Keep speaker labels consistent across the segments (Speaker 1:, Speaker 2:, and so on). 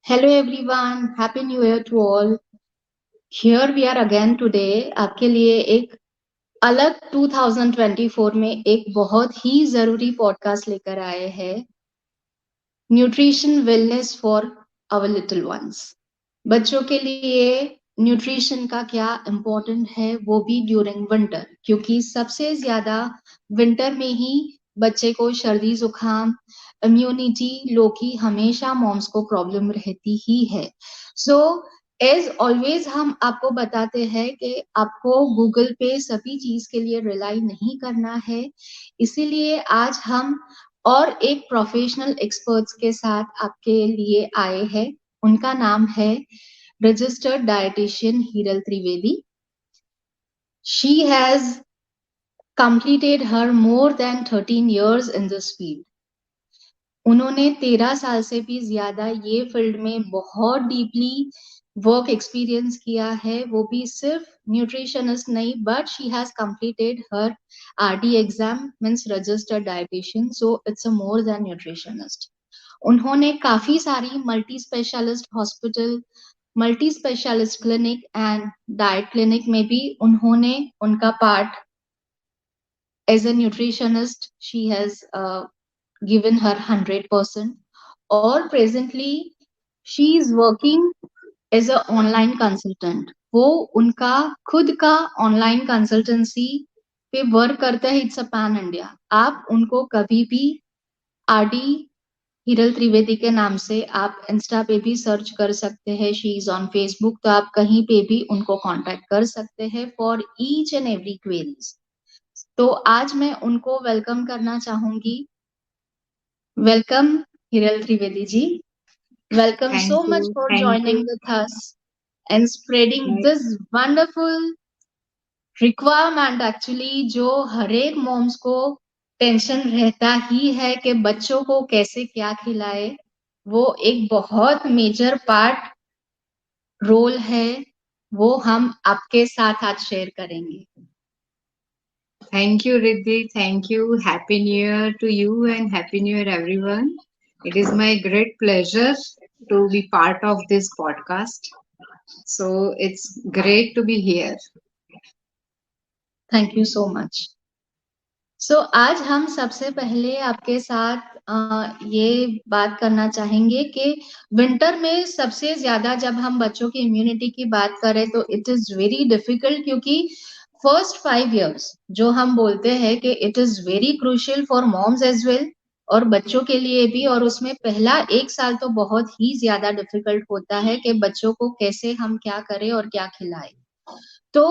Speaker 1: Hello everyone, Happy New Year to all. Here we are again today. आपके लिए एक अलग 2024 में एक बहुत ही जरूरी पॉडकास्ट लेकर आए हैं, nutrition wellness for our little ones. बच्चों के लिए न्यूट्रिशन का क्या इम्पोर्टेंट है, वो भी ड्यूरिंग विंटर, क्योंकि सबसे ज्यादा विंटर में ही बच्चे को सर्दी जुकाम इम्यूनिटी लो की हमेशा मॉम्स को प्रॉब्लम रहती ही है। सो एज ऑलवेज हम आपको बताते हैं कि आपको गूगल पे सभी चीज के लिए रिलाई नहीं करना है। इसीलिए आज हम और एक प्रोफेशनल एक्सपर्ट्स के साथ आपके लिए आए हैं। उनका नाम है registered dietitian Hiral Trivedi. She has completed her more than 13 years in this field. उन्होंने 13 साल से भी ज्यादा ये फील्ड में बहुत डीपली वर्क एक्सपीरियंस किया है, वो भी सिर्फ न्यूट्रिशनिस्ट नहीं, but she has completed her RD exam means registered dietitian, so it's a more than nutritionist. उन्होंने काफी सारी multi specialist hospital, multi specialist clinic and diet clinic में भी उन्होंने उनका part as a nutritionist she has given her 100%, or presently she is working as a online consultant. वो उनका खुद का ऑनलाइन कंसल्टेंसी पे वर्क करता है। It's a pan India. आप उनको कभी भी आरडी हिरल त्रिवेदी के नाम से आप इंस्टा पे भी सर्च कर सकते हैं। शी इज ऑन फेसबुक, तो आप कहीं पे भी उनको कांटेक्ट कर सकते हैं for each and every queries. तो आज मैं उनको वेलकम करना चाहूंगी। Welcome Hiral Trivedi ji. Welcome
Speaker 2: Thank
Speaker 1: so much
Speaker 2: you.
Speaker 1: for
Speaker 2: Thank
Speaker 1: joining
Speaker 2: you.
Speaker 1: with us and spreading
Speaker 2: Right.
Speaker 1: this wonderful requirement actually, जो हर एक मॉम्स को टेंशन रहता ही है कि बच्चों को कैसे क्या खिलाए। वो एक बहुत मेजर पार्ट रोल है, वो हम आपके साथ आज शेयर करेंगे।
Speaker 2: Thank you, Riddhi. Thank you. Happy New Year to you and Happy New Year, everyone. It is my great pleasure to be part of this podcast. So it's great to be here.
Speaker 1: Thank you so much. So आज हम सबसे पहले आपके साथ ये बात करना चाहेंगे कि विंटर में सबसे ज्यादा जब हम बच्चों की इम्यूनिटी की बात करें तो इट इज वेरी डिफिकल्ट, क्योंकि फर्स्ट 5 years जो हम बोलते हैं कि it is very crucial for moms as well, और बच्चों के लिए भी। और उसमें पहला 1 साल तो बहुत ही ज्यादा डिफिकल्ट होता है कि बच्चों को कैसे हम क्या करें और क्या खिलाएं। तो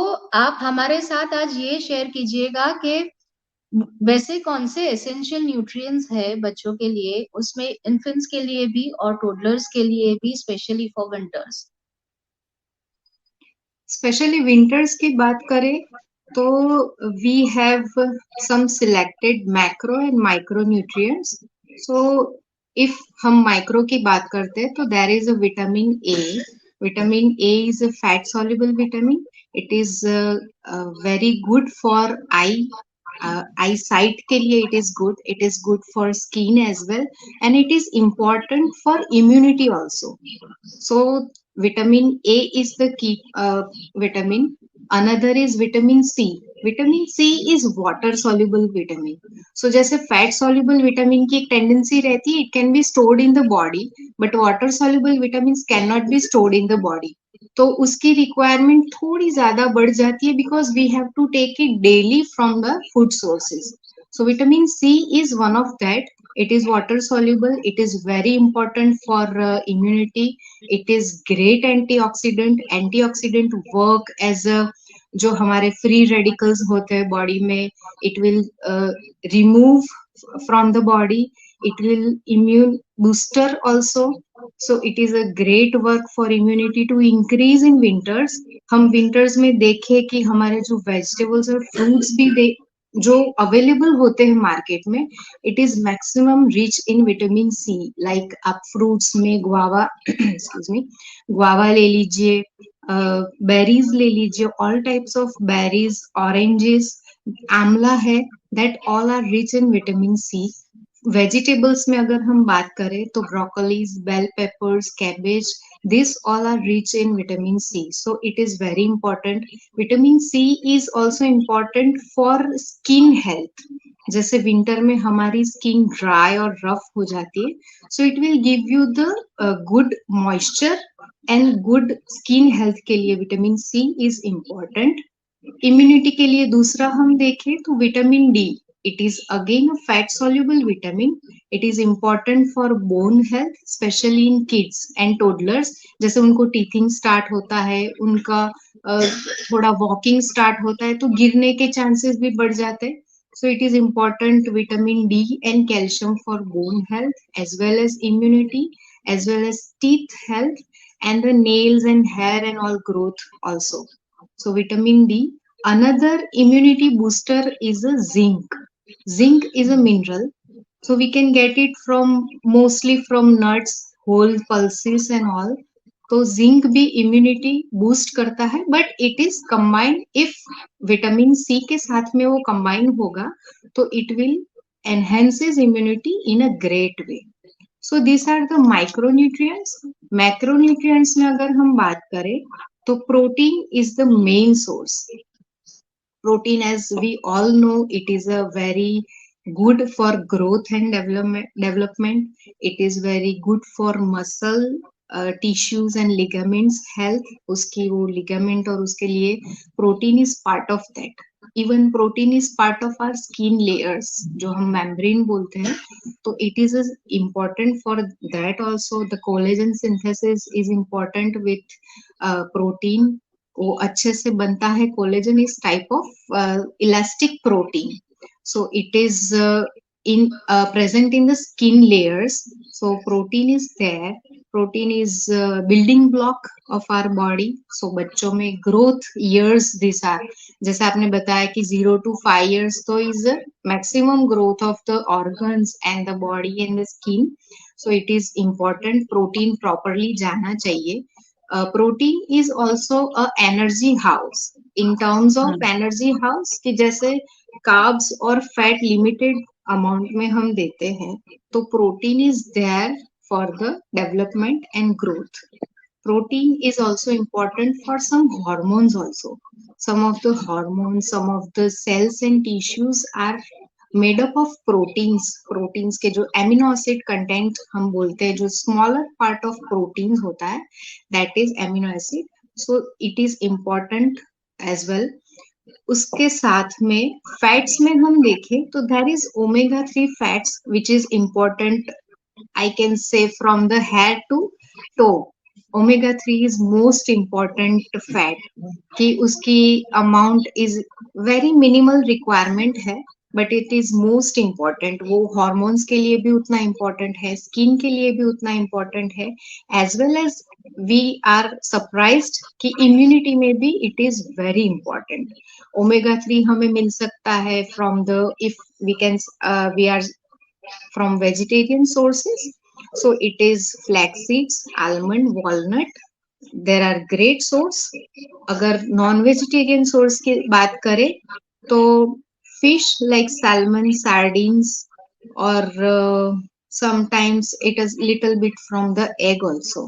Speaker 1: आप हमारे साथ आज ये शेयर कीजिएगा कि वैसे कौन से एसेंशियल न्यूट्रिएंट्स है बच्चों के लिए, उसमें इन्फेंट्स के लिए भी और टोडलर्स के लिए भी, specially for winters.
Speaker 2: Especially winters की बात करें तो we have some selected macro and micronutrients. So if हम micro की बात करते हैं तो there is a vitamin A. Vitamin A is a fat soluble vitamin. It is very good for eyesight के लिए it is good. It is good for skin as well, and it is important for immunity also. So vitamin A is the key vitamin. Another is vitamin C. Vitamin C is water soluble vitamin. So जैसे fat soluble vitamin की एक tendency रहती है, it can be stored in the body, but water soluble vitamins cannot be stored in the body. तो उसकी requirement थोड़ी ज्यादा बढ़ जाती है because we have to take it daily from the food sources. So vitamin C is one of that. It is water soluble. It is very important for immunity. It is great antioxidant. Antioxidant work as a जो हमारे free radicals होते हैं body में, it will remove from the body. It will immune booster also. So it is a great work for immunity to increase in winters. हम winters में देखें कि हमारे जो वेजिटेबल्स और फ्रूट्स भी जो अवेलेबल होते हैं मार्केट में, it is maximum rich in vitamin C. Like आप फ्रूट्स में गुआवा एक्सक्यूज मी, गुआवा ले लीजिए, बेरीज ले लीजिए, all types of berries, oranges, amla है, that all are rich in vitamin C. Vegetables में अगर हम बात करें तो broccolis, bell peppers, cabbage, this all are rich in vitamin C, so it is very important. Vitamin C is also important for skin health. जैसे winter में हमारी skin dry और रफ हो जाती है, so it will give you the good moisture and good skin health के लिए vitamin C is important. Immunity के लिए दूसरा हम देखें तो vitamin D, it is again a fat soluble vitamin. It is important for bone health, especially in kids and toddlers. जैसे उनको टीथिंग स्टार्ट होता है, उनका थोड़ा वॉकिंग स्टार्ट होता है, तो गिरने के चांसेस भी बढ़ जाते हैं. So it is important vitamin D and calcium for bone health as well as immunity as well as teeth health and the nails and hair and all growth also. So vitamin D. Another immunity booster is a zinc. Zinc is a mineral, so we can get it from mostly from nuts, whole pulses and all. तो zinc भी immunity boost करता है, but it is combined. If vitamin C के साथ में वो combine होगा तो it will enhances immunity in a great way. So this are the micronutrients. Macronutrients में अगर हम बात करें तो protein is the main source. Protein, as we all know, it is a very good for growth and development. It is very good for muscle tissues and ligaments health. उसकी वो ligament और उसके लिए protein is part of that. Even protein is part of our skin layers, जो हम membrane बोलते हैं, तो it is important for that also. The collagen synthesis is important with protein. वो अच्छे से बनता है. Collagen is type of elastic protein, so it is in present in the skin layers. So protein is there. Protein is building block of our body. So बच्चों में growth years these are. जैसे आपने बताया कि 0 to 5 years तो is the maximum growth of the organs and the body and the skin. So it is important protein properly जाना चाहिए. Protein is also a energy house. In terms of energy house, कि जैसे carbs और fat limited amount में हम देते हैं, तो protein is there for the development and growth. Protein is also important for some hormones also. Some of the hormones, some of the cells and tissues are made up of proteins. Proteins के जो amino acid content हम बोलते हैं, जो smaller part of proteins होता है, that is amino acid. So it is important as well. उसके साथ में फैट्स में हम देखें तो there is omega 3 fats which is important. I can say from the head to toe. Omega 3 is most important fat. कि उसकी amount is very minimal requirement है, but it is most important. वो hormones के लिए भी उतना important है, skin के लिए भी उतना इम्पोर्टेंट है, as well as we are surprised कि इम्यूनिटी में भी it is very important. Omega 3 हमें मिल सकता है from the, if we can, we are from vegetarian sources. So it is flax seeds, almond, walnut. There are great source. अगर non vegetarian source की बात करें तो fish like salmon, sardines, or sometimes it is little bit from the egg also.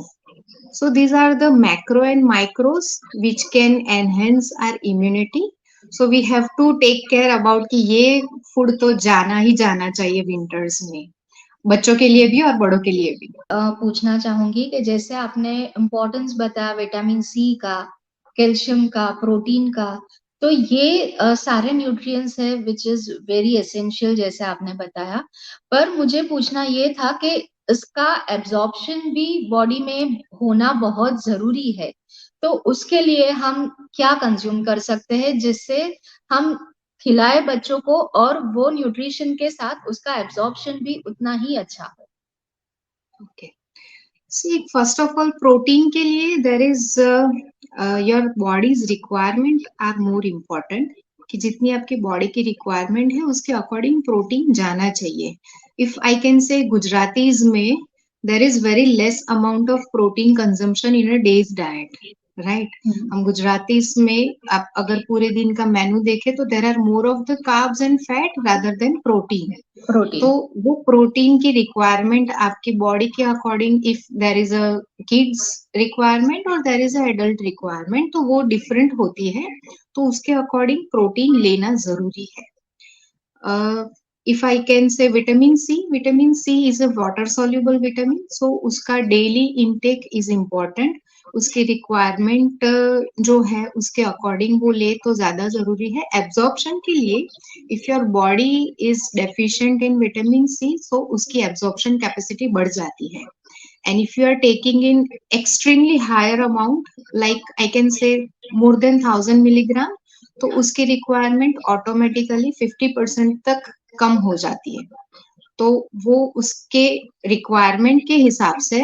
Speaker 2: So these are the macro and micros which can enhance our immunity. So we have to take care about कि ये food तो जाना ही जाना चाहिए winters में, बच्चों के लिए भी और बड़ों के लिए भी.
Speaker 1: पूछना चाहूंगी कि जैसे आपने इम्पोर्टेंस बताया विटामिन सी का, कैल्शियम का, प्रोटीन का, तो ये सारे न्यूट्रिएंट्स है विच इज वेरी एसेंशियल जैसे आपने बताया. पर मुझे पूछना ये था कि इसका एब्जॉर्प्शन भी बॉडी में होना बहुत जरूरी है, तो उसके लिए हम क्या कंज्यूम कर सकते हैं जिससे हम खिलाए बच्चों को और वो न्यूट्रिशन के साथ उसका एब्जॉर्प्शन भी उतना ही अच्छा हो.
Speaker 2: Okay. See, first of all, protein के लिए there is your body's requirement are more important. कि जितनी आपकी बॉडी की रिक्वायरमेंट है उसके अकॉर्डिंग प्रोटीन जाना चाहिए. इफ आई कैन से गुजरातीज में there is very less amount of protein consumption in a day's diet. Right. हम गुजरातीस में आप अगर पूरे दिन का मेनू देखें तो there are more of the carbs and fat rather than protein. तो
Speaker 1: प्रोटीन।
Speaker 2: वो प्रोटीन की रिक्वायरमेंट आपकी बॉडी के according, if there is a kids requirement और there is a adult requirement, तो वो डिफरेंट होती है, तो उसके अकॉर्डिंग प्रोटीन लेना जरूरी है। If I can say vitamin C is a water soluble vitamin, so उसका daily intake is important. उसकी requirement जो है उसके according वो ले तो ज्यादा जरूरी है। Absorption के लिए if your body is deficient in vitamin C, so उसकी absorption capacity बढ़ जाती है। And if you are taking in extremely higher amount, like I can say more than 1000 milligram, तो उसकी रिक्वायरमेंट ऑटोमेटिकली 50% तक कम हो जाती है। तो वो उसके रिक्वायरमेंट के हिसाब से,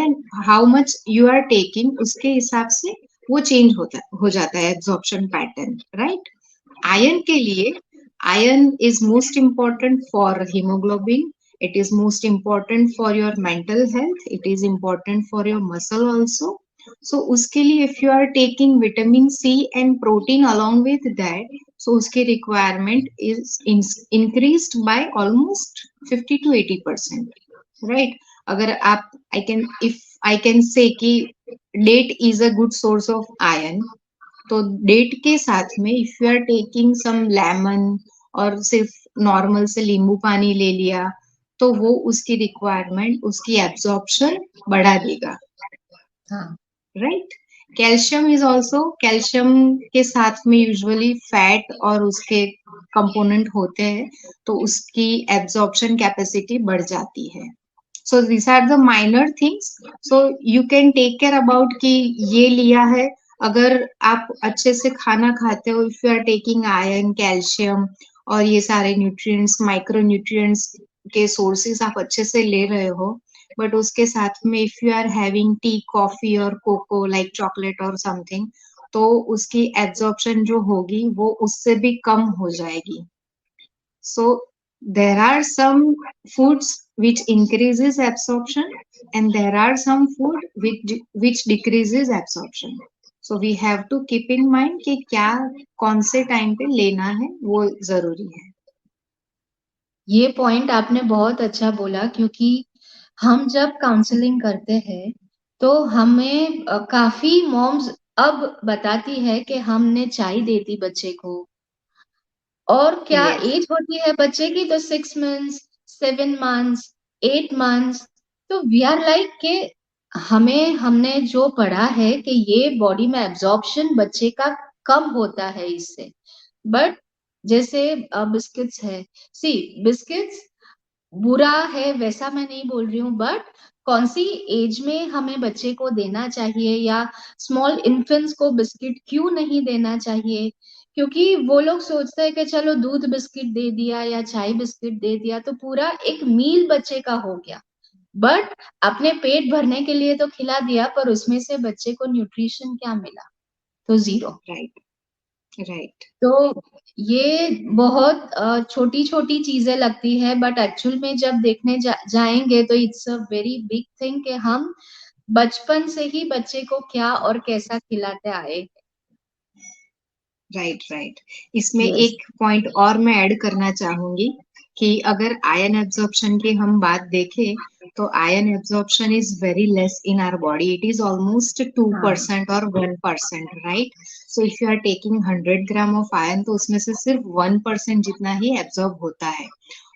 Speaker 2: how much you are taking, उसके हिसाब से वो चेंज हो जाता है एब्जॉर्प्शन पैटर्न, राइट। आयरन के लिए, iron is most important for haemoglobin, it is most important for your mental health, it is important for your muscle also. So उसके लिए if you are taking vitamin C and protein along with that, so उसकी requirement is increased by almost 50 to 80%, right। अगर आप, if I can say कि date is a good source of iron, तो date के साथ में if you are taking some lemon और सिर्फ नॉर्मल से नींबू पानी ले लिया, तो वो उसकी रिक्वायरमेंट, उसकी एब्जॉर्प्शन बढ़ा देगा,
Speaker 1: हाँ।
Speaker 2: Right. Calcium is also, calcium के साथ में यूजुअली फैट और उसके कंपोनेंट होते हैं, तो उसकी एब्जॉर्प्शन कैपेसिटी बढ़ जाती है। So this are the minor things, so you can take care about कि ये लिया है। अगर आप अच्छे से खाना खाते हो, if you are taking iron, calcium और ये सारे न्यूट्रिएंट्स, माइक्रो न्यूट्रिएंट्स के सोर्सेस आप अच्छे से ले रहे हो, बट उसके साथ में if you are having tea, coffee और कोको लाइक चॉकलेट और समथिंग, तो उसकी एब्जॉर्प्शन जो होगी वो उससे भी कम हो जाएगी। सो there are some foods which increases absorption and there are some food which decreases absorption. So we have to keep in mind कि क्या कौन से टाइम पे लेना है, वो जरूरी है।
Speaker 1: ये पॉइंट आपने बहुत अच्छा बोला, क्योंकि हम जब काउंसलिंग करते हैं तो हमें काफी मॉम्स अब बताती है कि हमने चाय दे दी बच्चे को, और क्या
Speaker 2: Yes,
Speaker 1: एज होती है बच्चे की, तो 6 मंथ्स, 7 मंथ्स, 8 मंथ्स। तो वी आर लाइक के हमने जो पढ़ा है कि ये बॉडी में एब्जॉर्प्शन बच्चे का कम होता है इससे। बट जैसे बिस्किट्स है, सी बिस्किट्स बुरा है वैसा मैं नहीं बोल रही हूँ, बट कौन सी एज में हमें बच्चे को देना चाहिए, या स्मॉल इन्फेंट्स को बिस्किट क्यों नहीं देना चाहिए? क्योंकि वो लोग सोचते हैं कि चलो दूध बिस्किट दे दिया या चाय बिस्किट दे दिया तो पूरा एक मील बच्चे का हो गया, बट अपने पेट भरने के लिए तो खिला दिया, पर उसमें से बच्चे को न्यूट्रिशन क्या मिला? तो जीरो।
Speaker 2: right, right,
Speaker 1: तो ये बहुत छोटी छोटी चीजें लगती है, बट एक्चुअल में जब देखने जाएंगे तो it's a very big thing कि हम बचपन से ही बच्चे को क्या और कैसा खिलाते आए।
Speaker 2: Right, right. इसमें
Speaker 1: यस।
Speaker 2: एक पॉइंट और मैं ऐड करना चाहूंगी कि अगर आयरन एब्जॉर्प्शन की हम बात देखें, तो iron absorption is very less in our body, it is almost two
Speaker 1: हाँ।
Speaker 2: परसेंट और 1%, right. So if you are taking 100 gram of iron, तो उसमें से सिर्फ 1% जितना ही एब्जॉर्ब होता है।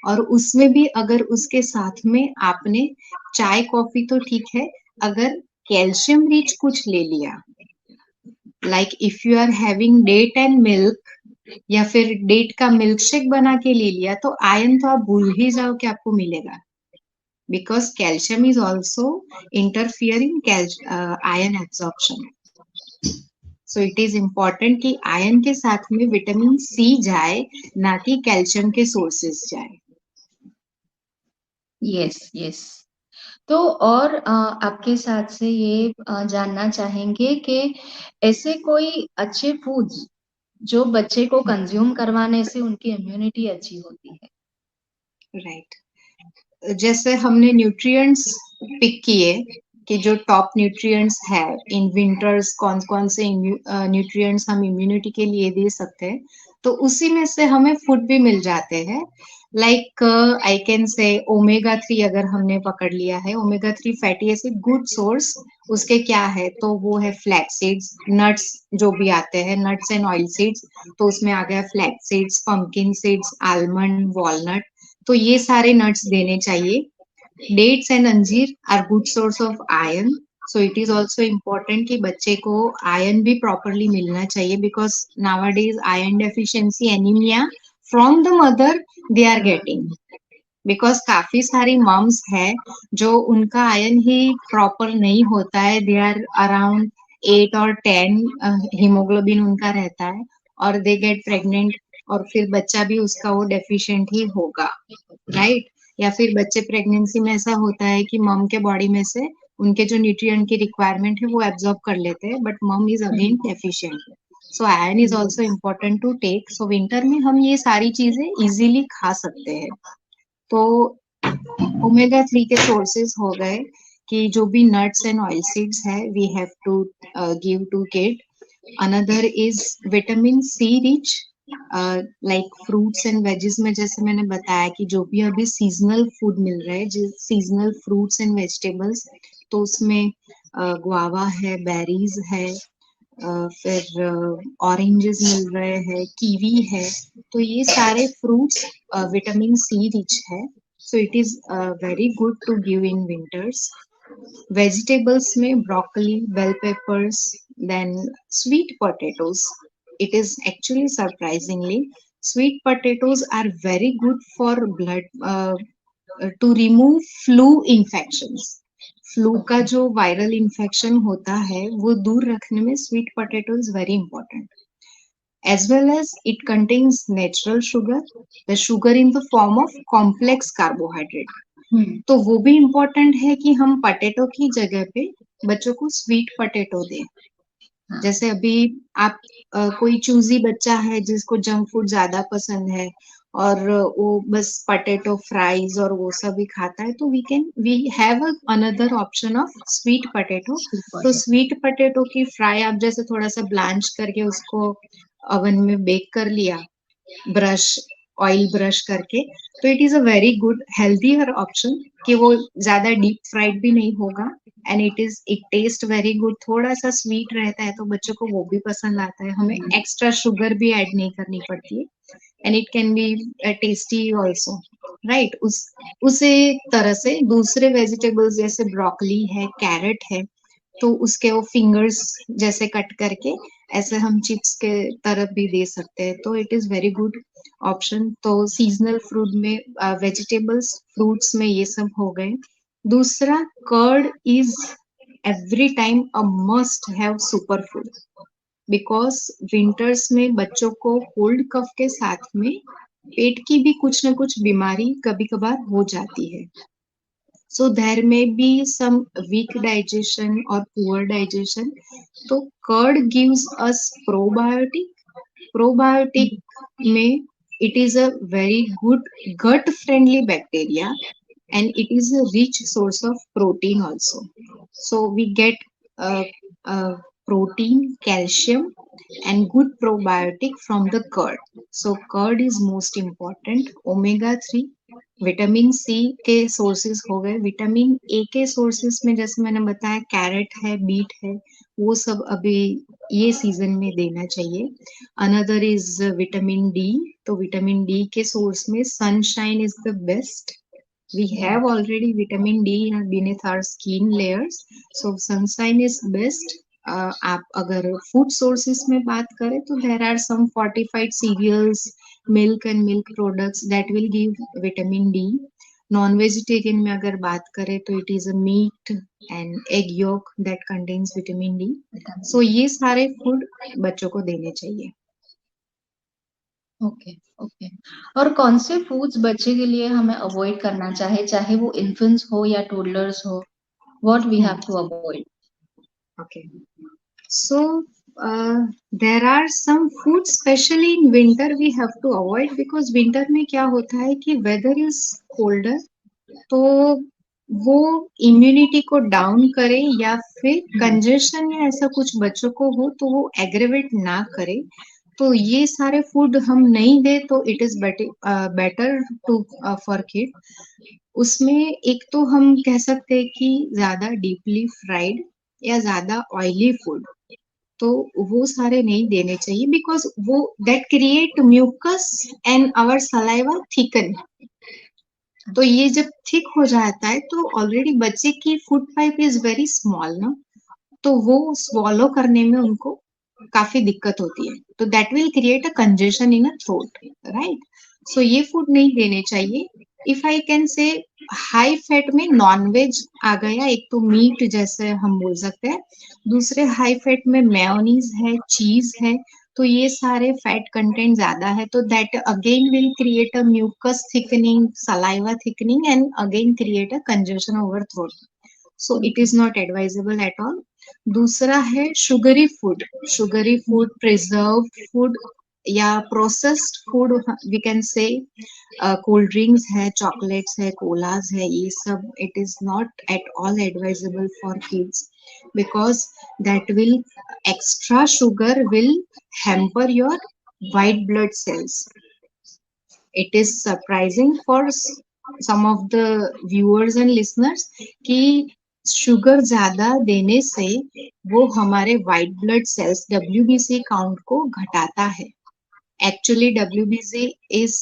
Speaker 2: और उसमें भी अगर उसके साथ में आपने चाय कॉफी तो ठीक है, अगर कैल्शियम रिच कुछ ले लिया, like if you are having date and milk, या फिर डेट का मिल्क शेक बना के ले लिया, तो आयरन तो आप भूल ही जाओ कि आपको मिलेगा, because calcium is also interfering iron absorption. So it is important कि आयरन के साथ में विटामिन सी जाए, ना कि कैल्शियम के सोर्सेस जाए।
Speaker 1: Yes, yes. तो और आपके साथ से ये जानना चाहेंगे कि ऐसे कोई अच्छे फूड्स जो बच्चे को कंज्यूम करवाने से उनकी इम्यूनिटी अच्छी होती है।
Speaker 2: राइट, जैसे हमने न्यूट्रिएंट्स पिक किए कि जो टॉप न्यूट्रिएंट्स है इन विंटर्स, कौन कौन से न्यूट्रिएंट्स हम इम्यूनिटी के लिए दे सकते हैं, तो उसी में से हमें फूड भी मिल जाते हैं। लाइक आई कैन से ओमेगा 3 अगर हमने पकड़ लिया है, omega 3 fatty acid good source उसके क्या है, तो वो है फ्लैक्स सीड्स, नट्स जो भी आते हैं, नट्स एंड ऑयल सीड्स, तो उसमें आ गया flax seeds, pumpkin seeds, almond, walnut, तो ये सारे नट्स देने चाहिए। डेट्स एंड अंजीर are good source of iron, so it is also important कि बच्चे को आयरन भी प्रॉपरली मिलना चाहिए, because nowadays iron deficiency anaemia from the mother they are getting, because काफी सारी मम्स है जो उनका आयरन ही प्रॉपर नहीं होता है, दे आर अराउंड 8 और 10 हीमोग्लोबिन उनका रहता है, और दे गेट प्रेग्नेंट, और फिर बच्चा भी उसका वो डेफिशिएंट ही होगा, राइट। या फिर बच्चे प्रेगनेंसी में ऐसा होता है कि मम के बॉडी में से उनके जो न्यूट्रिएंट की रिक्वायरमेंट है वो एब्जॉर्ब कर लेते हैं, but mom is again deficient, so iron is also important to take. So winter में हम ये सारी चीजें इजीली खा सकते हैं। तो ओमेगा 3 के सोर्सेज हो गए कि जो भी नट्स एंड ऑयल सीड्स है we have to give to kid. Another is vitamin C rich, like fruits and veggies में, जैसे मैंने बताया कि जो भी अभी सीजनल फूड मिल रहा है, सीजनल फ्रूट्स एंड वेजिटेबल्स, तो उसमें गुआवा है, बेरीज है, फिर ऑरेंजेस मिल रहे हैं, कीवी है, तो ये सारे फ्रूट्स विटामिन सी रिच है, so it is very good to give in winters. Vegetables में broccoli, bell peppers, then sweet potatoes. It is actually surprisingly, sweet potatoes are very good for blood, to remove flu infections. Flu का जो viral infection होता है वो दूर रखने में sweet potato is very important, as well as it contains natural sugar, the sugar in the form of complex carbohydrate. तो वो भी इम्पोर्टेंट है कि हम पटेटो की जगह पे बच्चों को स्वीट पटेटो दें। जैसे अभी आप कोई चूजी बच्चा है जिसको जंक फूड ज्यादा पसंद है, और वो बस पटेटो फ्राइज और वो सब भी खाता है, तो we have another option of sweet potato. तो स्वीट पटेटो की फ्राई आप जैसे थोड़ा सा ब्लांच करके उसको ओवन में बेक कर लिया, ब्रश ऑयल ब्रश करके, तो it is a very good healthier option, कि वो ज्यादा डीप फ्राइड भी नहीं होगा, and it taste very good, थोड़ा सा स्वीट रहता है तो बच्चों को वो भी पसंद आता है, हमें एक्स्ट्रा शुगर भी ऐड नहीं करनी पड़ती है, and it can be tasty also, right. उसे तरह से दूसरे वेजिटेबल्स जैसे ब्रोकली है, कैरेट है, तो उसके वो फिंगर्स जैसे कट करके ऐसे हम चिप्स के तरफ भी दे सकते हैं, तो it is very good option. तो सीजनल फ्रूट में, वेजिटेबल्स फ्रूट्स में ये सब हो गए। दूसरा, curd is every time a must have super food, because winters में बच्चों को कोल्ड कफ के साथ में पेट की भी कुछ ना कुछ बीमारी कभी कभार हो जाती है, so there may be some weak digestion or poor digestion, so curd gives us probiotic में it is a very good gut friendly bacteria, and it is a rich source of protein also, so we get uh, uh, protein, calcium, and good probiotic from the curd. So curd is most important. omega 3, vitamin C के sources हो गए। Vitamin A के sources में जैसे मैंने बताया carat है, beat है, वो सब अभी ये सीजन में देना चाहिए। अनदर इज विटामिन डी, तो विटामिन डी के सोर्स में sunshine is the best, we have already vitamin D beneath our skin layers, so sunshine is best. आप अगर फूड सोर्सेस में बात करें तो there are some fortified cereals, milk and milk products that will give vitamin D. Non vegetarian में अगर बात करें तो it is a meat and egg yolk that contains vitamin D, so ये सारे फूड बच्चों को देने चाहिए।
Speaker 1: Okay okay. और कौन से फूड्स बच्चे के लिए हमें अवॉइड करना चाहे, चाहे वो इन्फेंट्स हो या टोडलर्स हो, what we have to avoid?
Speaker 2: Okay, so there are some foods especially in winter we have to avoid, because winter में क्या होता है कि weather is colder, तो वो इम्यूनिटी को डाउन करे या फिर कंजेशन या ऐसा कुछ बच्चों को हो तो वो एग्रेवेट ना करे। तो ये सारे फूड हम नहीं दे तो it is better to for kid. उसमें एक तो हम कह सकते हैं कि ज्यादा डीपली फ्राइड या ज्यादा ऑयली फूड तो वो सारे नहीं देने चाहिए, बिकॉज वो that create mucus and our saliva thicken. तो ये जब थिक हो जाता है तो ऑलरेडी बच्चे की food pipe is very small ना, तो वो स्वॉलो करने में उनको काफी दिक्कत होती है, तो that will create a congestion in a throat, right. So ये फूड नहीं देने चाहिए। If I can say high fat में नॉन वेज आ गया, एक तो मीट जैसे हम बोल सकते हैं, दूसरे हाई फैट में मेयोनीज है, चीज है, तो ये सारे फैट कंटेंट ज्यादा है, तो that again will create a mucus thickening, saliva thickening and again create a congestion over throat. So it is not advisable at all. दूसरा है sugary food. Sugary food, preserve food या processed food, we can say cold drinks है, chocolates है, colas है, ये सब it is not at all advisable for kids, because that will extra sugar will hamper your white blood cells. It is surprising for some of the viewers and listeners कि sugar ज्यादा देने से वो हमारे white blood cells WBC count को घटाता है। Actually WBC is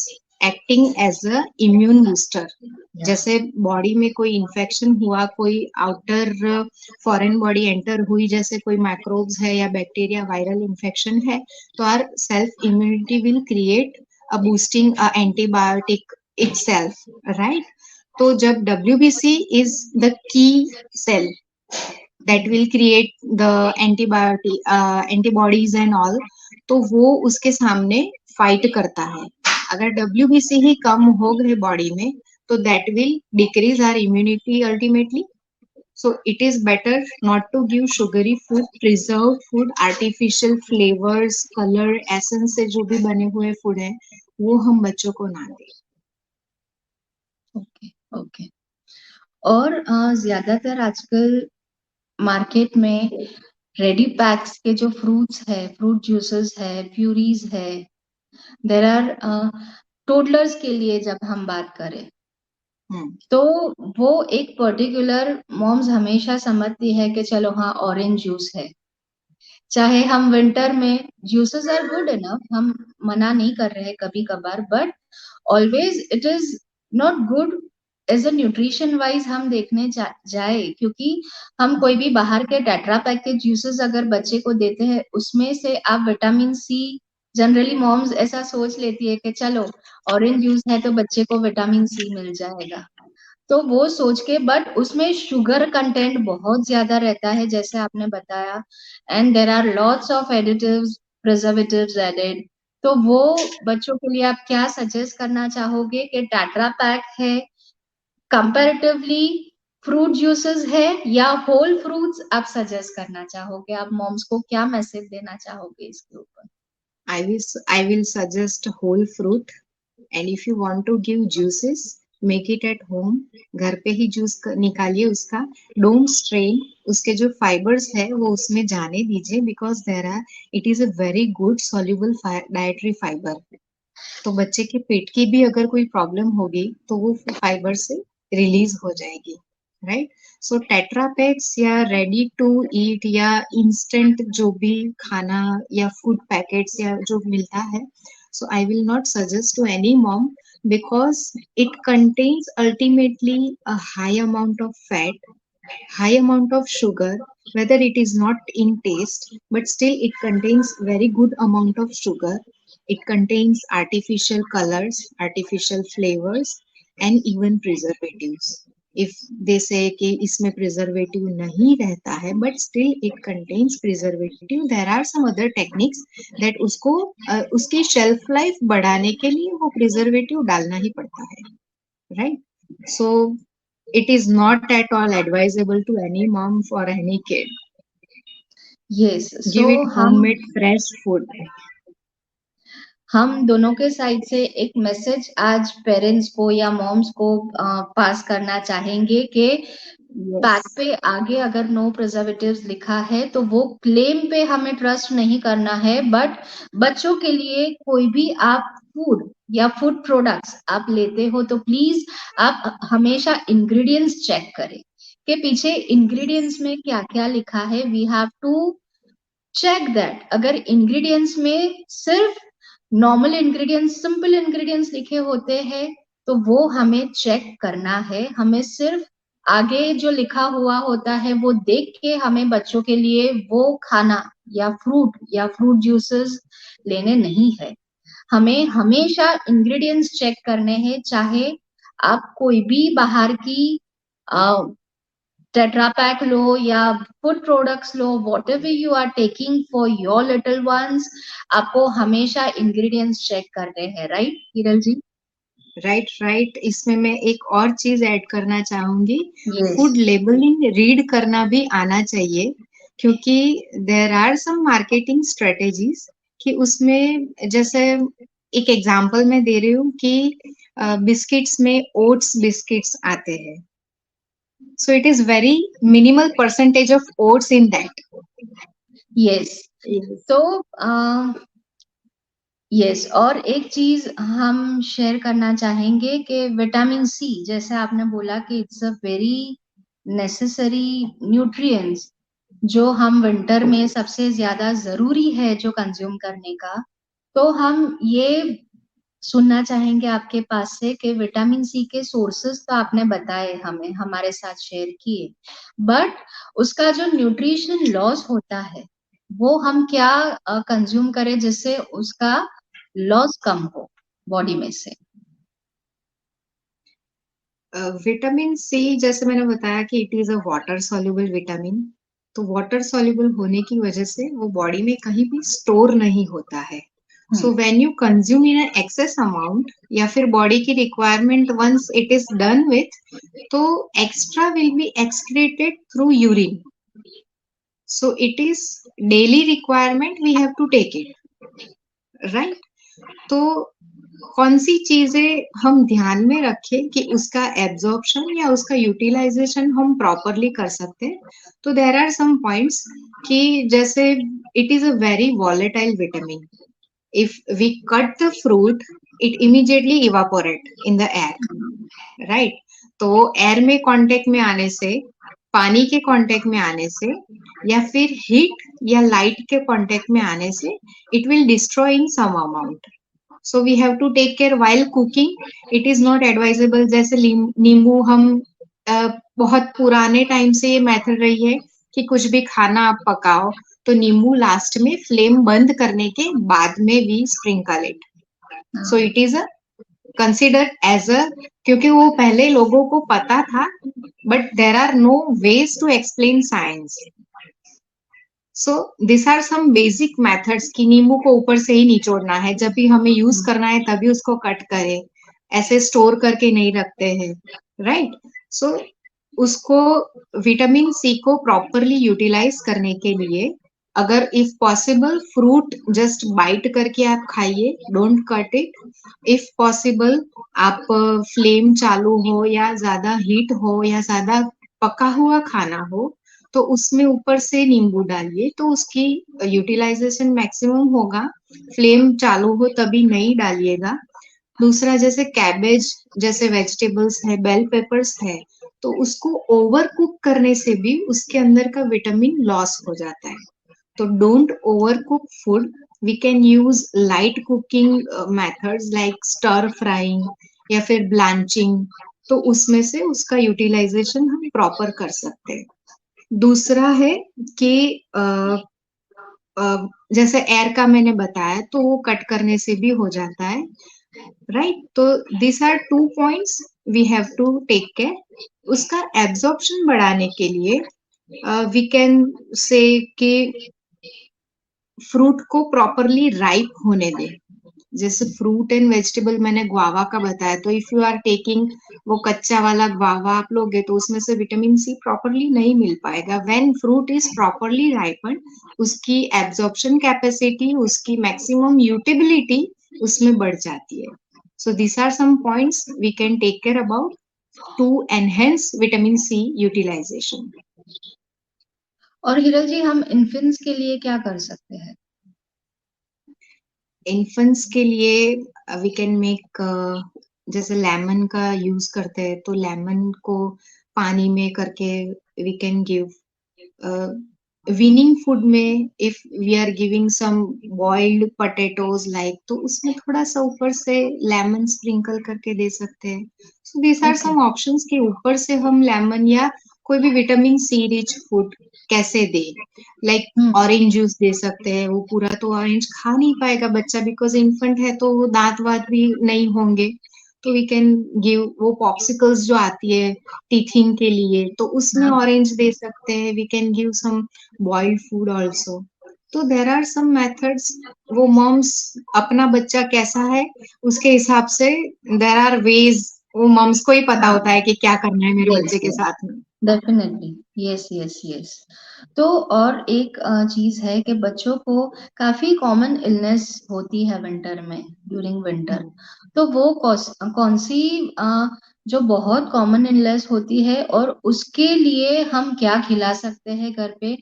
Speaker 2: acting as a immune booster. जैसे बॉडी में कोई इन्फेक्शन हुआ, कोई आउटर फॉरेन बॉडी एंटर हुई, जैसे कोई माइक्रोब्स है या बैक्टीरिया वायरल इन्फेक्शन है, तो our self immunity will create a boosting a antibiotic itself, right. तो जब WBC is the key cell that will create the antibodies and all, तो वो उसके सामने फाइट करता है। अगर WBC ही कम हो गए बॉडी में तो that will decrease our immunity ultimately. So it is better not to give sugary food, preserve food, artificial flavours, colour, essence से जो भी बने हुए फूड है वो हम बच्चों को ना दें।
Speaker 1: Okay okay. और ज्यादातर आजकल मार्केट में रेडी पैक्स के जो फ्रूट्स है, फ्रूट जूसेस है, प्यूरीज है, देर आर टोडलर्स के लिए जब हम बात करें तो वो एक पर्टिकुलर मॉम्स हमेशा समझती है कि चलो हाँ ऑरेंज जूस है। चाहे हम विंटर में, जूसेस आर गुड इनफ, हम मना नहीं कर रहे कभी कभार, but always it is not good as a nutrition wise हम देखने जाए, क्योंकि हम कोई भी बाहर के टेट्रा पैक के जूसेस अगर बच्चे को देते हैं उसमें से आप विटामिन सी, जनरली मॉम्स ऐसा सोच लेती है कि चलो ऑरेंज जूस है तो बच्चे को विटामिन सी मिल जाएगा, तो वो सोच के, बट उसमें शुगर कंटेंट बहुत ज्यादा रहता है जैसे आपने बताया, and there are lots of additives, preservatives added. तो वो बच्चों के लिए आप क्या सजेस्ट करना चाहोगे कि टाट्रा पैक है कंपैरेटिवली फ्रूट जूसेस है या होल फ्रूट्स आप सजेस्ट करना चाहोगे? आप मॉम्स को क्या मैसेज देना चाहोगे इसके ऊपर?
Speaker 2: I will suggest whole fruit, and if you want to give juices, make it at home. घर पे ही जूस निकालिए उसका, डोंट स्ट्रेन, उसके जो फाइबर्स है वो उसमें जाने दीजिए, because there are it is a very good soluble dietary fibre. तो बच्चे के पेट की भी अगर कोई प्रॉब्लम होगी तो वो फाइबर से रिलीज हो जाएगी, राइट। सो टेट्रापैक्स या रेडी टू ईट या इंस्टेंट जो भी खाना या फूड पैकेट्स या जो मिलता है, so I will not suggest to any mom, because it contains ultimately a high amount of fat, high amount of sugar, whether it is not in taste, but still it contains very good amount of sugar. It contains artificial colors, artificial flavors, and even preservatives. If they say कि इसमें preservative नहीं रहता है, but still it contains preservative, there are some other techniques that उसको उसकी shelf life बढ़ाने के लिए वो preservative डालना ही पड़ता है, right? So it is not at all advisable to any mom for any kid.
Speaker 1: Yes, so
Speaker 2: Give it
Speaker 1: हम
Speaker 2: homemade fresh food.
Speaker 1: हम दोनों के साइड से एक मैसेज आज पेरेंट्स को या मॉम्स को पास करना चाहेंगे कि पैक
Speaker 2: Yes.
Speaker 1: पे आगे अगर नो प्रिजर्वेटिव्स लिखा है तो वो क्लेम पे हमें ट्रस्ट नहीं करना है, बट बच्चों के लिए कोई भी आप फूड या फूड प्रोडक्ट्स आप लेते हो तो प्लीज आप हमेशा इंग्रेडिएंट्स चेक करें कि पीछे इंग्रेडिएंट्स में क्या क्या लिखा है। We have to check that. अगर इंग्रेडिएंट्स में सिर्फ नॉर्मल इंग्रेडिएंट्स, सिंपल इंग्रेडिएंट्स लिखे होते हैं तो वो हमें चेक करना है। हमें सिर्फ आगे जो लिखा हुआ होता है वो देख के हमें बच्चों के लिए वो खाना या फ्रूट जूसेस लेने नहीं है। हमें हमेशा इंग्रेडिएंट्स चेक करने हैं, चाहे आप कोई भी बाहर की टेट्रा पैक लो या फूड प्रोडक्ट्स लो, whatever you are taking for your little ones, आपको हमेशा इंग्रेडिएंट्स चेक करने हैं। राइट हिरल जी?
Speaker 2: राइट, इसमें मैं एक और चीज ऐड करना चाहूंगी।
Speaker 1: यस।
Speaker 2: फूड लेबलिंग रीड करना भी आना चाहिए, क्योंकि there are some marketing strategies कि उसमें, जैसे एक एग्जांपल मैं दे रही हूँ कि बिस्किट्स में ओट्स बिस्किट्स आते हैं, सो it is very minimal percentage of oats in that.
Speaker 1: Yes. तो यस, और एक चीज हम शेयर करना चाहेंगे कि विटामिन सी, जैसे आपने बोला कि it's a very necessary nutrients जो हम विंटर में सबसे ज्यादा जरूरी है जो कंज्यूम करने का। तो हम ये सुनना चाहेंगे आपके पास से कि विटामिन सी के सोर्सेस तो आपने बताए, हमें हमारे साथ शेयर किए, बट उसका जो न्यूट्रिशन लॉस होता है वो हम क्या कंज्यूम करें जिससे उसका लॉस कम हो बॉडी में से?
Speaker 2: विटामिन सी, जैसे मैंने बताया कि it is a water soluble vitamin, तो वाटर सॉल्युबल होने की वजह से वो बॉडी में कहीं भी स्टोर नहीं होता है। So when you consume in an excess amount, या फिर बॉडी की requirement once it is done with, तो extra will be excreted through urine. So it is daily requirement, we have to take it, right. तो कौन सी चीजें हम ध्यान में रखें कि उसका एब्जॉर्प्शन या उसका यूटिलाइजेशन हम प्रॉपरली कर सकते हैं। तो देर आर सम पॉइंट्स कि जैसे it is a very volatile vitamin, if we cut the fruit it immediately evaporate in the air, right. तो एयर में कांटेक्ट में आने से, पानी के कांटेक्ट में आने से, या फिर हीट या लाइट के कांटेक्ट में आने से, it will destroy in some amount. So we have to take care while cooking. It is not advisable, जैसे नींबू हम बहुत पुराने टाइम से ये मेथड रही है कि कुछ भी खाना आप पकाओ तो नींबू लास्ट में फ्लेम बंद करने के बाद में we sprinkle it. So it is a considered as a, क्योंकि वो पहले लोगों को पता था, but there are no ways to explain science. So this are some basic methods कि नींबू को ऊपर से ही निचोड़ना है, जब भी हमें यूज करना है तभी उसको कट करें, ऐसे स्टोर करके नहीं रखते हैं, राइट। सो उसको, विटामिन सी को प्रॉपरली यूटिलाइज करने के लिए, अगर if possible fruit just bite करके आप खाइए, don't cut it. If possible आप फ्लेम चालू हो या ज्यादा हीट हो या ज्यादा पका हुआ खाना हो तो उसमें ऊपर से नींबू डालिए, तो उसकी यूटिलाइजेशन मैक्सिमम होगा। फ्लेम चालू हो तभी नहीं डालिएगा। दूसरा, जैसे कैबेज जैसे वेजिटेबल्स है, बेल पेपर्स है, तो उसको ओवर कुक करने से भी उसके अंदर का विटामिन लॉस हो जाता है। तो don't over cook food. We can use light cooking methods like stir frying या फिर ब्लांचिंग, तो उसमें से उसका यूटिलाइजेशन हम प्रॉपर कर सकते हैं। दूसरा है कि जैसे एयर का मैंने बताया, तो वो कट करने से भी हो जाता है, राइट। तो this are two points we have to take care. उसका एब्जॉर्प्शन बढ़ाने के लिए वी कैन से कि फ्रूट को प्रॉपरली राइप होने दें। जैसे फ्रूट एंड वेजिटेबल मैंने ग्वावा का बताया, तो इफ यू आर टेकिंग वो कच्चा वाला ग्वावा आप लोगे तो उसमें से विटामिन सी प्रॉपरली नहीं मिल पाएगा। When fruit is properly ripen, उसकी एब्जॉर्प्शन कैपेसिटी, उसकी मैक्सिमम यूटिबिलिटी उसमें बढ़ जाती है. So these are some points we can take care about to enhance vitamin C utilization.
Speaker 1: और हिरल जी, हम इन्फेंट्स के लिए क्या कर सकते हैं?
Speaker 2: इन्फेंट्स के लिए वी कैन मेक, जैसे लेमन का यूज करते हैं तो लेमन को पानी में करके we can give. Weaning food में if we are giving some boiled potatoes like, तो उसमें थोड़ा सा ऊपर से लेमन स्प्रिंकल करके दे सकते हैं. So these are
Speaker 1: okay.
Speaker 2: Some options कि ऊपर से हम लेमन या कोई भी विटामिन सी रिच फूड कैसे दे. लाइक ऑरेंज जूस दे सकते हैं. वो पूरा तो ऑरेंज खा नहीं पाएगा बच्चा, बिकॉज इन्फेंट है तो वो दांत वात भी नहीं होंगे. तो वी कैन गिव वो पॉप्सिकल्स जो आती है टीथिंग के लिए, तो उसमें ऑरेंज दे सकते हैं. We can give some boiled food also. तो देर आर सम मेथड्स. वो मॉम्स अपना बच्चा कैसा है उसके हिसाब से देर आर वेज. वो मॉम्स को ही पता होता है कि क्या करना है मेरे
Speaker 1: यस,
Speaker 2: बच्चे के साथ में.
Speaker 1: डेफिनेटली. Yes, yes, yes. तो और एक चीज है कि बच्चों को काफी कॉमन इलनेस होती है विंटर में, ड्यूरिंग विंटर. तो वो कौन सी जो बहुत कॉमन इलनेस होती है, और उसके लिए हम क्या खिला सकते हैं घर पे?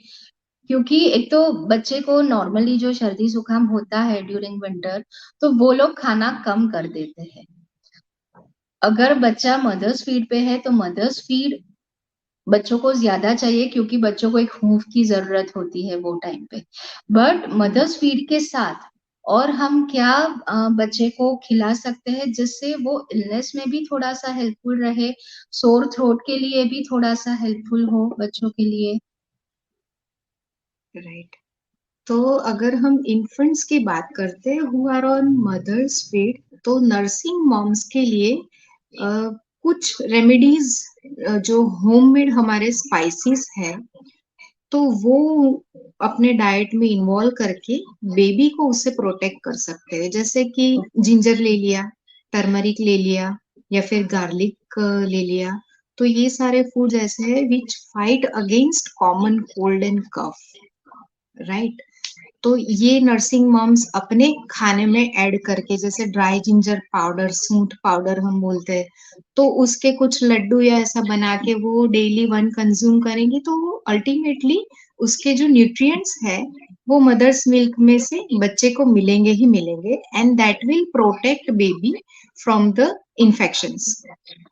Speaker 1: क्योंकि एक तो बच्चे को नॉर्मली जो सर्दी जुकाम होता है ड्यूरिंग विंटर, तो वो लोग खाना कम कर देते हैं. अगर बच्चा मदर्स फीड पे है तो मदर्स फीड बच्चों को ज्यादा चाहिए, क्योंकि बच्चों को एक हूफ की जरूरत होती है वो टाइम पे. बट मदर्स फीड के साथ और हम क्या बच्चे को खिला सकते हैं जिससे वो इलनेस में भी थोड़ा सा हेल्पफुल रहे, सोर थ्रोट के लिए भी थोड़ा सा हेल्पफुल हो बच्चों के लिए?
Speaker 2: राइट. तो अगर हम इन्फेंट्स की बात करते हैं who are on mother's feed, तो नर्सिंग मॉम्स के लिए कुछ रेमेडीज जो होममेड हमारे स्पाइसेस है, तो वो अपने डाइट में इन्वॉल्व करके बेबी को उससे प्रोटेक्ट कर सकते हैं. जैसे कि जिंजर ले लिया, टर्मरिक ले लिया, या फिर गार्लिक ले लिया. तो ये सारे फूड्स ऐसे हैं which fight against common cold and cough. Right. तो ये नर्सिंग मॉम्स अपने खाने में ऐड करके, जैसे ड्राई जिंजर पाउडर, सूंठ पाउडर हम बोलते हैं, तो उसके कुछ लड्डू या ऐसा बना के वो डेली वन कंज्यूम करेंगे, तो वो अल्टीमेटली उसके जो न्यूट्रिएंट्स है वो मदर्स मिल्क में से बच्चे को मिलेंगे ही मिलेंगे, and that will protect baby from the infections.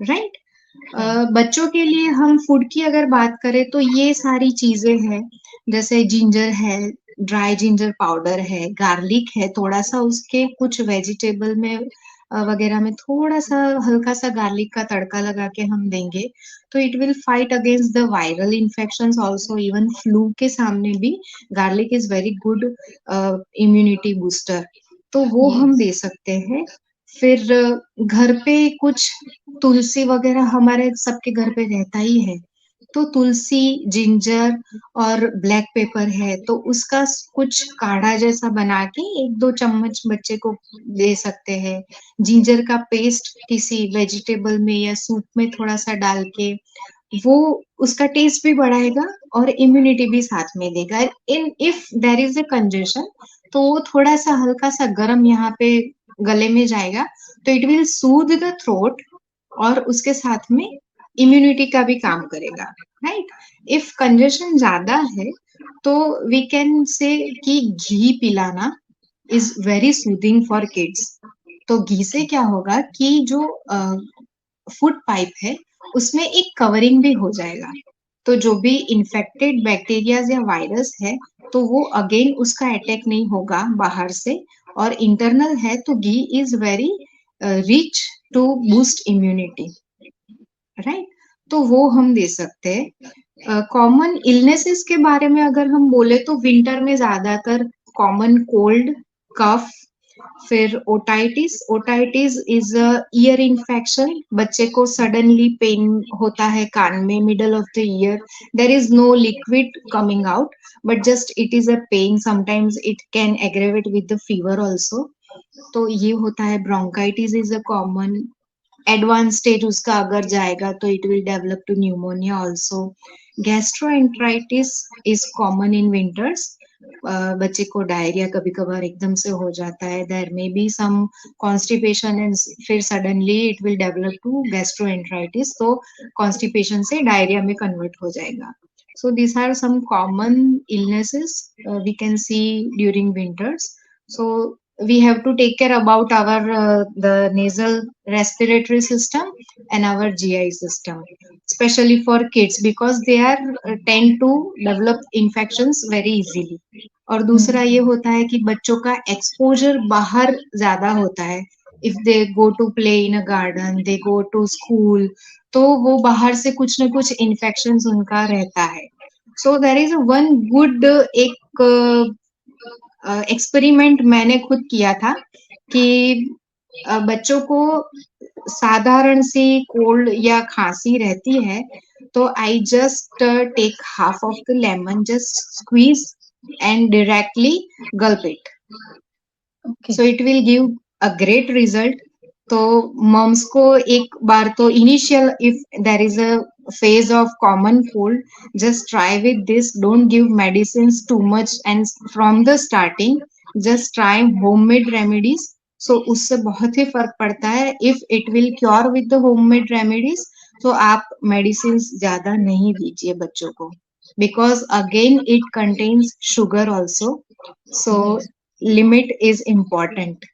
Speaker 2: Right. बच्चों के लिए हम फूड की अगर बात करें तो ये सारी चीजें हैं. जैसे जिंजर है, ड्राई जिंजर पाउडर है, गार्लिक है, थोड़ा सा उसके कुछ वेजिटेबल में वगैरह में थोड़ा सा हल्का सा गार्लिक का तड़का लगा के हम देंगे, तो it will fight against the viral infections also. Even flu के सामने भी garlic is very good immunity booster. तो वो हम दे सकते हैं. फिर घर पे कुछ तुलसी वगैरह हमारे सबके घर पे रहता ही है, तो तुलसी, जिंजर और ब्लैक पेपर है, तो उसका कुछ काढ़ा जैसा बना के 1-2 चम्मच बच्चे को दे सकते हैं. जिंजर का पेस्ट किसी वेजिटेबल में या सूप में थोड़ा सा डाल के, वो उसका टेस्ट भी बढ़ाएगा और इम्यूनिटी भी साथ में देगा. In if there is a congestion, तो वो थोड़ा सा हल्का सा गर्म यहाँ पे गले में जाएगा, तो it will Sood the throat और उसके साथ में इम्यूनिटी का भी काम करेगा. राइट. इफ कंजेशन ज्यादा है तो वी कैन से कि घी पिलाना is very soothing for kids. तो घी से क्या होगा कि जो फूड पाइप है उसमें एक कवरिंग भी हो जाएगा, तो जो भी इन्फेक्टेड बैक्टीरियाज या वायरस है तो वो अगेन उसका अटैक नहीं होगा बाहर से. और इंटरनल है तो ghee is very rich to boost immunity. Right. तो वो हम दे सकते हैं. कॉमन इलनेसेस के बारे में अगर हम बोले तो विंटर में ज्यादातर कॉमन कोल्ड, कफ, फिर otitis. Otitis is a ear infection. बच्चे को सडनली पेन होता है कान में middle of the ear. There is no liquid coming out, but just it is a pain. Sometimes it can aggravate with the fever also. तो ये होता है. Bronchitis is a common. Advance stage उसका अगर जाएगा तो it will develop to pneumonia also. Gastroenteritis is common in winters. बच्चे को डायरिया कभी कभार एकदम से हो जाता है, there may be some constipation and फिर suddenly it will develop to gastroenteritis, तो कॉन्स्टिपेशन से डायरिया में कन्वर्ट हो जाएगा. So these are some common illnesses we can see during winters. So we have to take care about our the nasal respiratory system and our GI system, especially for kids because they are tend to develop infections very easily. और दूसरा ये होता है कि बच्चों का exposure बाहर ज्यादा होता है. If they go to play in a garden, they go to school, तो वो बाहर से कुछ न कुछ इन्फेक्शन उनका रहता है. सो देर इज वन गुड एक एक्सपेरिमेंट मैंने खुद किया था कि बच्चों को साधारण सी कोल्ड या खांसी रहती है, तो I just take half of the lemon, just squeeze and directly gulp it.
Speaker 1: Okay.
Speaker 2: So it will give a great result. तो मम्स को एक बार तो initial if there is a phase of common cold, just try with this. Don't give medicines too much and from the starting just try homemade remedies. So उससे बहुत ही फर्क पड़ता है. if it will cure with the homemade remedies, तो आप medicines ज्यादा नहीं दीजिए बच्चों को, because again it contains sugar also. So
Speaker 1: Yes.
Speaker 2: limit is important.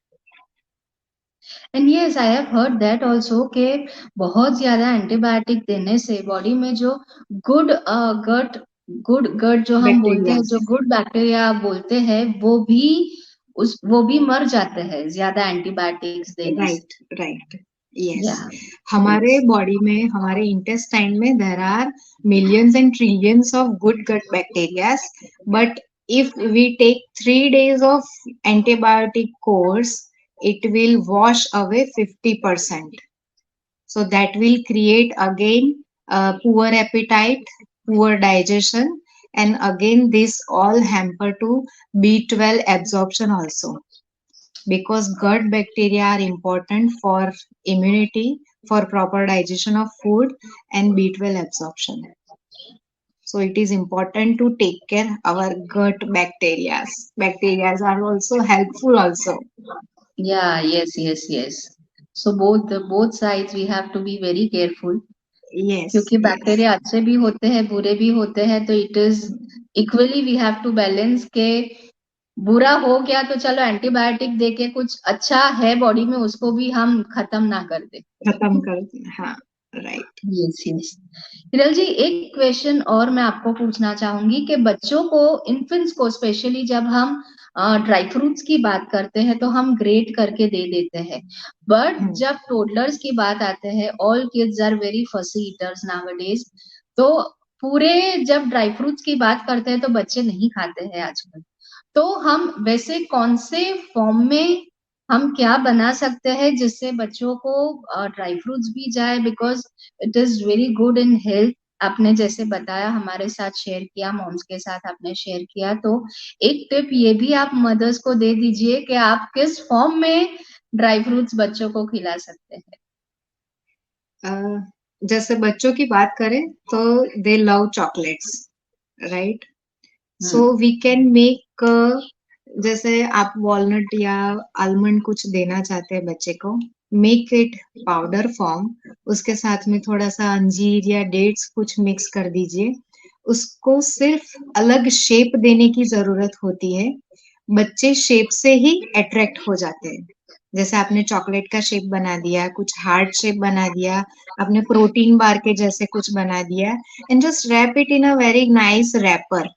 Speaker 1: And yes I have heard that also कि बहुत ज्यादा एंटीबायोटिक देने से बॉडी में जो गुड गट गुड गट जो हम बोलते हैं,
Speaker 2: Bacteria.
Speaker 1: जो गुड बैक्टीरिया बोलते हैं, वो भी मर जाते हैं ज्यादा एंटीबायोटिक्स देने से.
Speaker 2: Right right. यस.
Speaker 1: या
Speaker 2: हमारे
Speaker 1: यस.
Speaker 2: बॉडी में, हमारे इंटेस्टाइन में there are millions and trillions of good gut bacterias, but if we take 3 days of antibiotic course, it will wash away 50%. So that will create again poor appetite, poor digestion, and again this all hamper to B12 absorption also, because gut bacteria are important for immunity, for proper digestion of food and B12 absorption. So it is important to take care our gut bacteria. Bacteria are also helpful also.
Speaker 1: Yeah, yes, yes, yes. So both sides we have to be very careful,
Speaker 2: Yes,
Speaker 1: क्योंकि
Speaker 2: yes.
Speaker 1: Bacteria अच्छे भी होते हैं बुरे भी होते हैं, तो it is equally we have to balance के बुरा हो गया तो चलो एंटीबायोटिक देके कुछ अच्छा है बॉडी में उसको भी हम खत्म ना कर दे.
Speaker 2: खत्म कर दें. हाँ, right.
Speaker 1: Yes yes. Hiral ji, एक क्वेश्चन और मैं आपको पूछना चाहूंगी कि बच्चों को, इन्फेंट्स को स्पेशली जब हम ड्राई फ्रूट्स की बात करते हैं तो हम ग्रेट करके दे देते हैं, बट जब टोडलर्स की बात आते हैं, ऑल किड्स आर वेरी फसी ईटर्स नाउअडेज, तो पूरे जब ड्राई फ्रूट्स की बात करते हैं तो बच्चे नहीं खाते हैं आजकल. तो हम वैसे कौन से फॉर्म में हम क्या बना सकते हैं जिससे बच्चों को ड्राई फ्रूट्स भी जाए, because it is very good in health. आपने जैसे बताया, हमारे साथ शेयर किया, मॉम्स के साथ आपने शेयर किया, तो एक टिप ये भी आप मदर्स को दे दीजिए कि आप किस फॉर्म में ड्राई फ्रूट्स बच्चों को खिला सकते हैं.
Speaker 2: जैसे बच्चों की बात करें तो they love chocolates, right. So we can make, जैसे आप वॉलनट या आलमंड कुछ देना चाहते हैं बच्चे को, मेक इट पाउडर फॉर्म, उसके साथ में थोड़ा सा अंजीर या डेट्स कुछ मिक्स कर दीजिए. उसको सिर्फ अलग शेप देने की जरूरत होती है. बच्चे शेप से ही अट्रैक्ट हो जाते हैं. जैसे आपने चॉकलेट का शेप बना दिया, कुछ हार्ट शेप बना दिया, आपने प्रोटीन बार के जैसे कुछ बना दिया, and just wrap it in a very nice wrapper,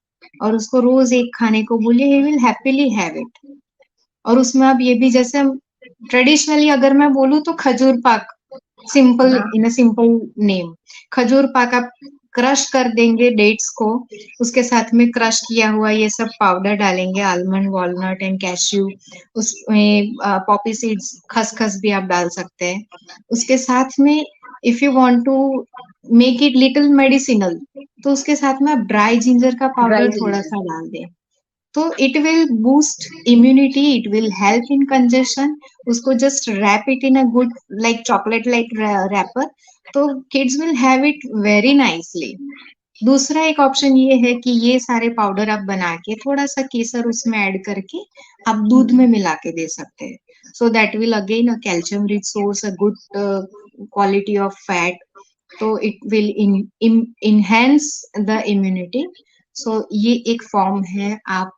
Speaker 2: और उसको रोज एक खाने को बोलिए, he will happily have it. और उसमें आप ये भी, जैसे ट्रेडिशनली अगर मैं बोलूँ तो खजूर पाक, simple in a simple name, खजूर पाक आप क्रश कर देंगे डेट्स को, उसके साथ में क्रश किया हुआ ये सब पाउडर डालेंगे, आलमंड, वॉलनट एंड कैश्यू, उसमें पॉपी सीड्स, खसखस भी आप डाल सकते हैं. उसके साथ में if you want to make it little medicinal, तो उसके साथ में आप ड्राई जिंजर का पाउडर थोड़ा सा डाल दें, तो it will boost immunity, it will help in congestion. उसको just wrap it in a good like chocolate like wrapper, तो kids will have it very nicely. दूसरा एक ऑप्शन ये है कि ये सारे पाउडर आप बना के थोड़ा सा केसर उसमें ऐड करके आप दूध में मिला के दे सकते हैं. So that will again a calcium rich source, a good quality of fat. तो it will enhance the immunity. So ये एक फॉर्म है. आप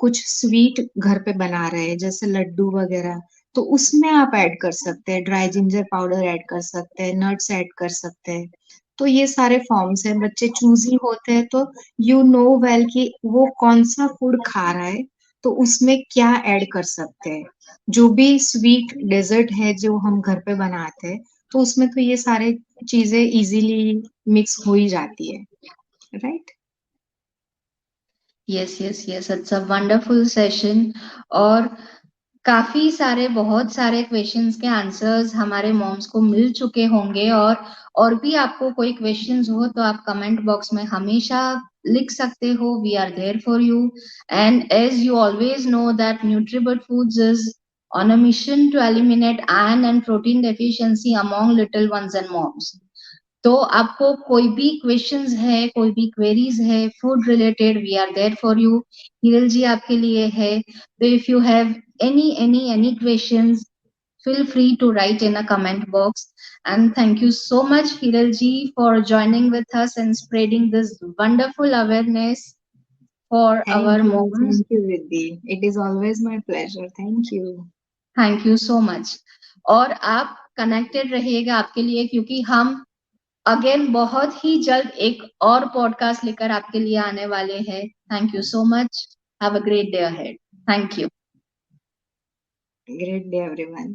Speaker 2: कुछ स्वीट घर पे बना रहे हैं जैसे लड्डू वगैरह, तो उसमें आप ऐड कर सकते हैं. ड्राई जिंजर पाउडर ऐड कर सकते हैं, नट्स ऐड कर सकते हैं. तो ये सारे फॉर्म्स हैं. बच्चे चूजी होते हैं तो यू नो वेल कि वो कौन सा फूड खा रहा है, तो उसमें क्या ऐड कर सकते हैं. जो भी स्वीट डेजर्ट है जो हम घर पे बनाते हैं, तो उसमें तो ये सारे चीजें इजीली मिक्स हो ही जाती है, right.
Speaker 1: Yes yes yes, it's a wonderful session. और काफी सारे, बहुत सारे क्वेश्चंस के आंसर्स हमारे मॉम्स को मिल चुके होंगे. और भी आपको कोई क्वेश्चंस हो तो आप कमेंट बॉक्स में हमेशा लिख सकते हो. We are there for you. And as you always know that Nutribut foods is on a mission to eliminate iron and protein deficiency among little ones and moms. तो आपको कोई भी क्वेश्चंस है, कोई भी क्वेरीज है food related, we are there for you. Hiral ji आपके लिए है. तो if you have any questions, feel free to write in a comment box. And thank you so much, Hiral ji, for joining with us and spreading this wonderful awareness for our moms.
Speaker 2: Thank you, Vidhi. It is always my pleasure. Thank you.
Speaker 1: Thank you so much. और आप connected रहिएगा आपके लिए, क्योंकि हम again बहुत ही जल्द एक और पॉडकास्ट लेकर आपके लिए आने वाले हैं. Thank you so much. Have a great day ahead. Thank you.
Speaker 2: Great day, everyone.